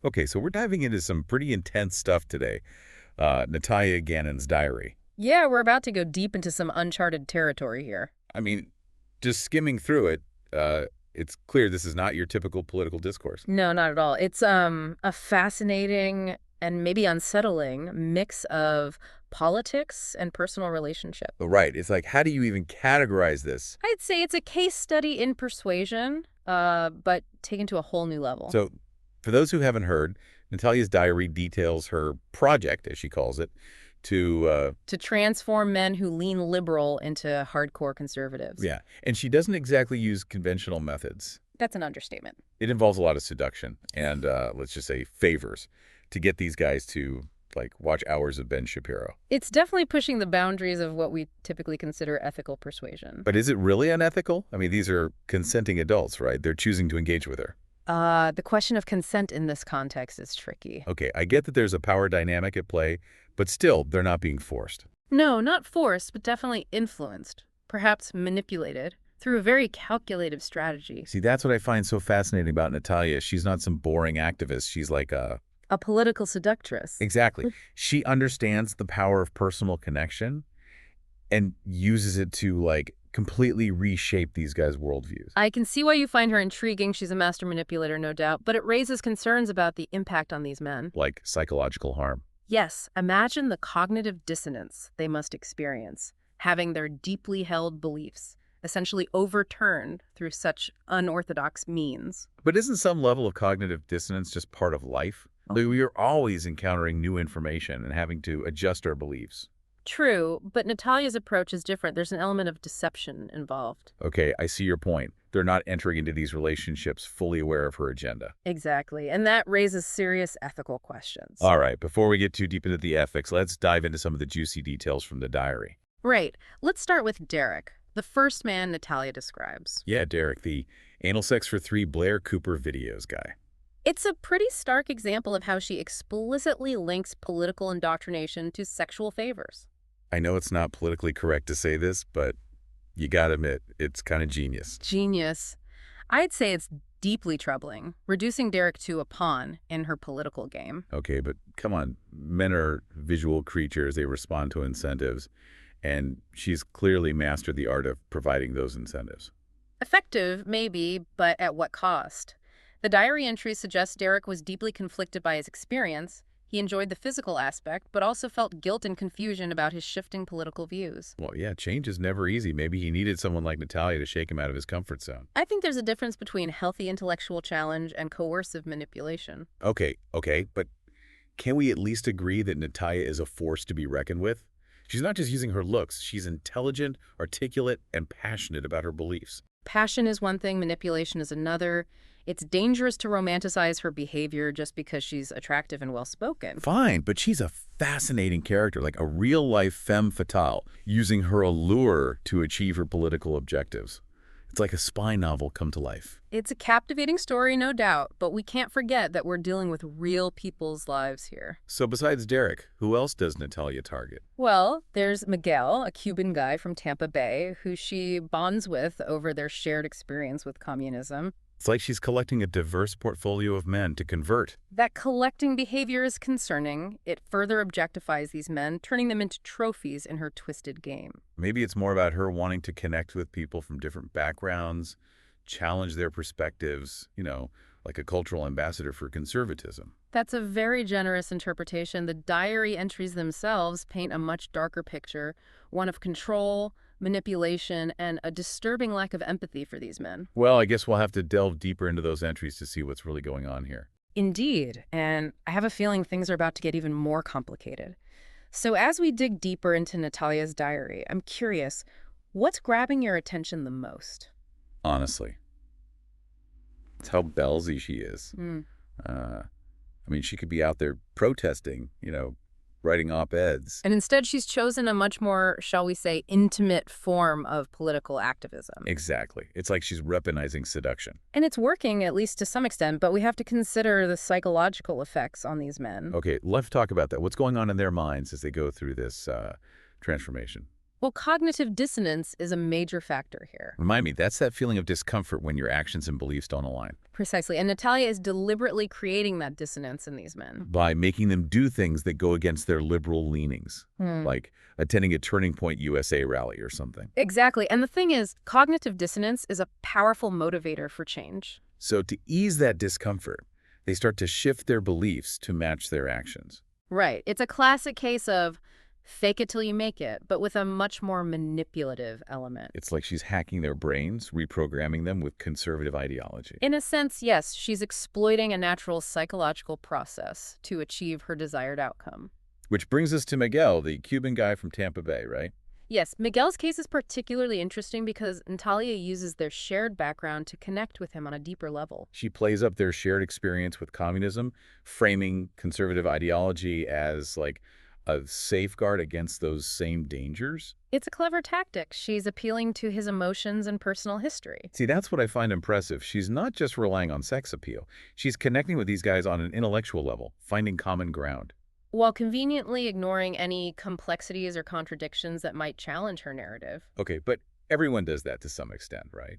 Okay, so we're diving into some pretty intense stuff today. Natalia Gannon's diary. Yeah, we're about to go deep into some uncharted territory here. I mean, just skimming through it, uh, it's clear this is not your typical political discourse. No, not at all. It's a fascinating and maybe unsettling mix of politics and personal relationship. Right. It's like, how do you even categorize this? I'd say it's a case study in persuasion, but taken to a whole new level. So, for those who haven't heard, Natalia's diary details her project, as she calls it, to, To transform men who lean liberal into hardcore conservatives. yeah. And she doesn't exactly use conventional methods. That's an understatement. It involves a lot of seduction and, let's just say, favors to get these guys to, like, watch hours of Ben Shapiro. It's definitely pushing the boundaries of what we typically consider ethical persuasion. But is it really unethical? I mean, these are consenting adults, right? They're choosing to engage with her. The question of consent in this context is tricky. Okay, I get that there's a power dynamic at play, but still, they're not being forced. No, not forced, but definitely influenced, perhaps manipulated, through a very calculative strategy. See, that's what I find so fascinating about Natalia. She's not some boring activist. She's like a... A political seductress. Exactly. She understands the power of personal connection and uses it to, like, completely reshape these guys' worldviews. I can see why you find her intriguing. She's a master manipulator, no doubt, but it raises concerns about the impact on these men. Like psychological harm. Yes, imagine the cognitive dissonance they must experience, having their deeply held beliefs essentially overturned through such unorthodox means. But isn't some level of cognitive dissonance just part of life? Like, we are always encountering new information and having to adjust our beliefs. True, but Natalia's approach is different. There's an element of deception involved. Okay, I see your point. They're not entering into these relationships fully aware of her agenda. Exactly, and that raises serious ethical questions. All right, before we get too deep into the ethics, let's dive into some of the juicy details from the diary. Right. Let's start with Derek, the first man Natalia describes. Yeah, Derek, the anal sex for three Blair Cooper videos guy. It's a pretty stark example of how she explicitly links political indoctrination to sexual favors. I know it's not politically correct to say this, but you gotta admit, it's kind of genius. Genius. I'd say it's deeply troubling, reducing Derek to a pawn in her political game. Okay, but come on. Men are visual creatures. They respond to incentives. And she's clearly mastered the art of providing those incentives. Effective, maybe, but at what cost? The diary entries suggest Derek was deeply conflicted by his experience. He enjoyed the physical aspect, but also felt guilt and confusion about his shifting political views. Well, yeah, change is never easy. Maybe he needed someone like Natalia to shake him out of his comfort zone. I think there's a difference between healthy intellectual challenge and coercive manipulation. Okay, but can we at least agree that Natalia is a force to be reckoned with? She's not just using her looks. She's intelligent, articulate, and passionate about her beliefs. Passion is one thing, manipulation is another. It's dangerous to romanticize her behavior just because she's attractive and well-spoken. Fine, but she's a fascinating character, like a real-life femme fatale, using her allure to achieve her political objectives. It's like a spy novel come to life. It's a captivating story, no doubt, but we can't forget that we're dealing with real people's lives here. So besides Derek, who else does Natalia target? Well, there's Miguel, a Cuban guy from Tampa Bay, who she bonds with over their shared experience with communism. It's like she's collecting a diverse portfolio of men to convert. That collecting behavior is concerning. It further objectifies these men, turning them into trophies in her twisted game. Maybe it's more about her wanting to connect with people from different backgrounds, challenge their perspectives, like a cultural ambassador for conservatism. That's a very generous interpretation. The diary entries themselves paint a much darker picture, one of control, manipulation, and a disturbing lack of empathy for these men. Well, I guess we'll have to delve deeper into those entries to see what's really going on here. Indeed, and I have a feeling things are about to get even more complicated. So as we dig deeper into Natalia's diary, I'm curious, what's grabbing your attention the most? Honestly, it's how ballsy she is. Hmm. I mean, she could be out there protesting, writing op-eds. And instead, she's chosen a much more, shall we say, intimate form of political activism. Exactly. It's like she's weaponizing seduction. And it's working, at least to some extent, but we have to consider the psychological effects on these men. Okay, let's talk about that. What's going on in their minds as they go through this transformation? Well, cognitive dissonance is a major factor here. Remind me, that's that feeling of discomfort when your actions and beliefs don't align. Precisely. And Natalia is deliberately creating that dissonance in these men. By making them do things that go against their liberal leanings, Hmm. like attending a Turning Point USA rally or something. Exactly. And the thing is, cognitive dissonance is a powerful motivator for change. So to ease that discomfort, they start to shift their beliefs to match their actions. Right. It's a classic case of fake it till you make it, but with a much more manipulative element. It's like she's hacking their brains, reprogramming them with conservative ideology. In a sense, yes, she's exploiting a natural psychological process to achieve her desired outcome. Which brings us to Miguel, the Cuban guy from Tampa Bay, right? Yes, Miguel's case is particularly interesting because Natalia uses their shared background to connect with him on a deeper level. She plays up their shared experience with communism, framing conservative ideology as like a safeguard against those same dangers. It's a clever tactic. She's appealing to his emotions and personal history. See, that's what I find impressive. She's not just relying on sex appeal. She's connecting with these guys on an intellectual level, finding common ground. While conveniently ignoring any complexities or contradictions that might challenge her narrative. Okay, but everyone does that to some extent, right?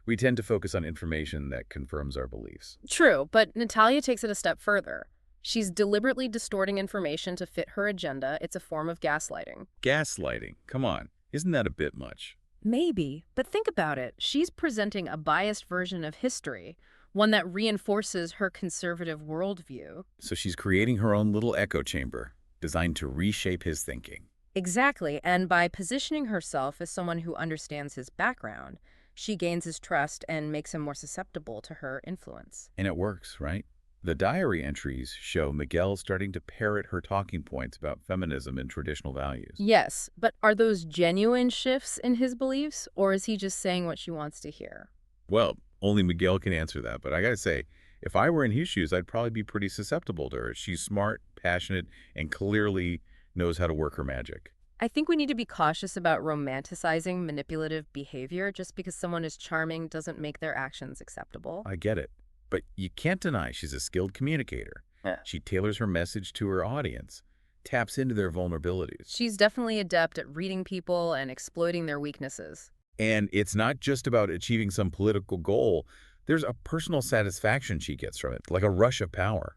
We tend to focus on information that confirms our beliefs. True, but Natalia takes it a step further. She's deliberately distorting information to fit her agenda. It's a form of gaslighting. Gaslighting, come on, isn't that a bit much? Maybe, but think about it. She's presenting a biased version of history, one that reinforces her conservative worldview. So she's creating her own little echo chamber, designed to reshape his thinking. Exactly, and by positioning herself as someone who understands his background, she gains his trust and makes him more susceptible to her influence. And it works, right? The diary entries show Miguel starting to parrot her talking points about feminism and traditional values. Yes, but are those genuine shifts in his beliefs, or is he just saying what she wants to hear? Well, only Miguel can answer that, but I gotta say, if I were in his shoes, I'd probably be pretty susceptible to her. She's smart, passionate, and clearly knows how to work her magic. I think we need to be cautious about romanticizing manipulative behavior. Just because someone is charming doesn't make their actions acceptable. I get it. But you can't deny she's a skilled communicator. Yeah. She tailors her message to her audience, taps into their vulnerabilities. She's definitely adept at reading people and exploiting their weaknesses. And it's not just about achieving some political goal. There's a personal satisfaction she gets from it, like a rush of power.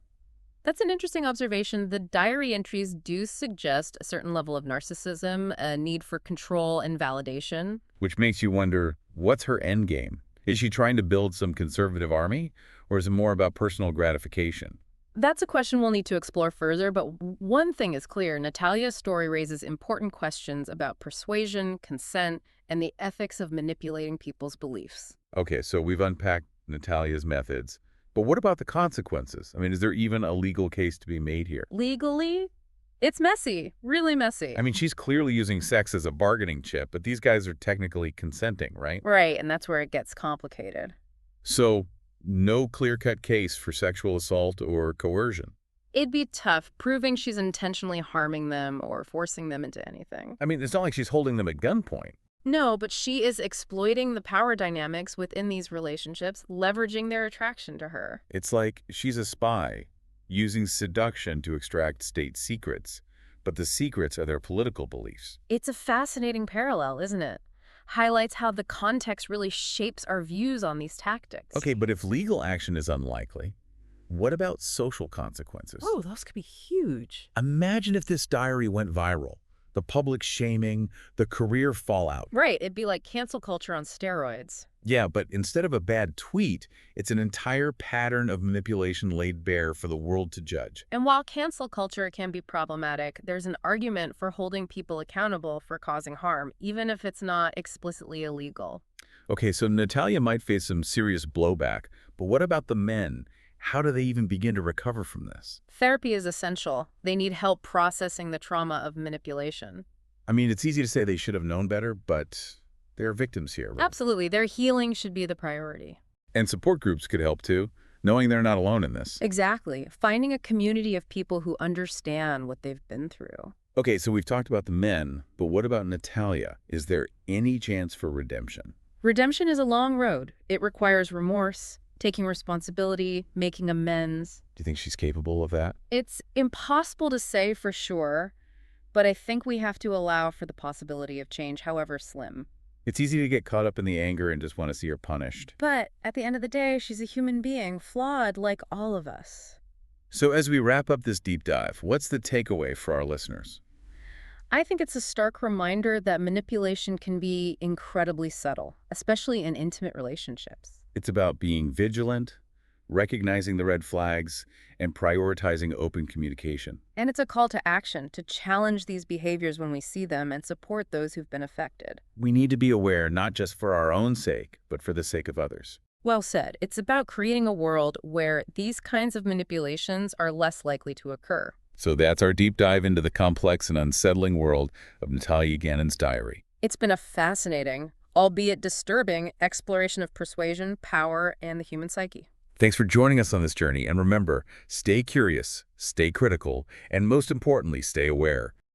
That's an interesting observation. The diary entries do suggest a certain level of narcissism, a need for control and validation. Which makes you wonder, what's her end game? Is she trying to build some conservative army, or is it more about personal gratification? That's a question we'll need to explore further, but one thing is clear. Natalia's story raises important questions about persuasion, consent, and the ethics of manipulating people's beliefs. Okay, so we've unpacked Natalia's methods, but what about the consequences? I mean, is there even a legal case to be made here? Legally, it's messy, really messy. I mean, she's clearly using sex as a bargaining chip, but these guys are technically consenting, right? Right, and that's where it gets complicated. So, no clear-cut case for sexual assault or coercion. It'd be tough proving she's intentionally harming them or forcing them into anything. I mean, it's not like she's holding them at gunpoint. No, but she is exploiting the power dynamics within these relationships, leveraging their attraction to her. It's like she's a spy, using seduction to extract state secrets, but the secrets are their political beliefs. It's a fascinating parallel, isn't it? Highlights how the context really shapes our views on these tactics. Okay, but if legal action is unlikely, what about social consequences? Oh, those could be huge. Imagine if this diary went viral. The public shaming, the career fallout. Right, it'd be like cancel culture on steroids. Yeah, but instead of a bad tweet, it's an entire pattern of manipulation laid bare for the world to judge. And while cancel culture can be problematic, there's an argument for holding people accountable for causing harm, even if it's not explicitly illegal. Okay, so Natalia might face some serious blowback, but what about the men? How do they even begin to recover from this? Therapy is essential. They need help processing the trauma of manipulation. I mean, it's easy to say they should have known better, but they're victims here, right? Absolutely. Their healing should be the priority. And support groups could help too, knowing they're not alone in this. Exactly. Finding a community of people who understand what they've been through. Okay, so we've talked about the men, but what about Natalia? Is there any chance for redemption? Redemption is a long road. It requires remorse, taking responsibility, making amends. Do you think she's capable of that? It's impossible to say for sure, but I think we have to allow for the possibility of change, however slim. It's easy to get caught up in the anger and just want to see her punished. But at the end of the day, she's a human being, flawed like all of us. So as we wrap up this deep dive, what's the takeaway for our listeners? I think it's a stark reminder that manipulation can be incredibly subtle, especially in intimate relationships. It's about being vigilant, recognizing the red flags, and prioritizing open communication. And it's a call to action to challenge these behaviors when we see them and support those who've been affected. We need to be aware not just for our own sake, but for the sake of others. Well said. It's about creating a world where these kinds of manipulations are less likely to occur. So that's our deep dive into the complex and unsettling world of Natalia Gannon's diary. It's been a fascinating, albeit disturbing, exploration of persuasion, power, and the human psyche. Thanks for joining us on this journey, and remember, stay curious, stay critical, and most importantly, stay aware.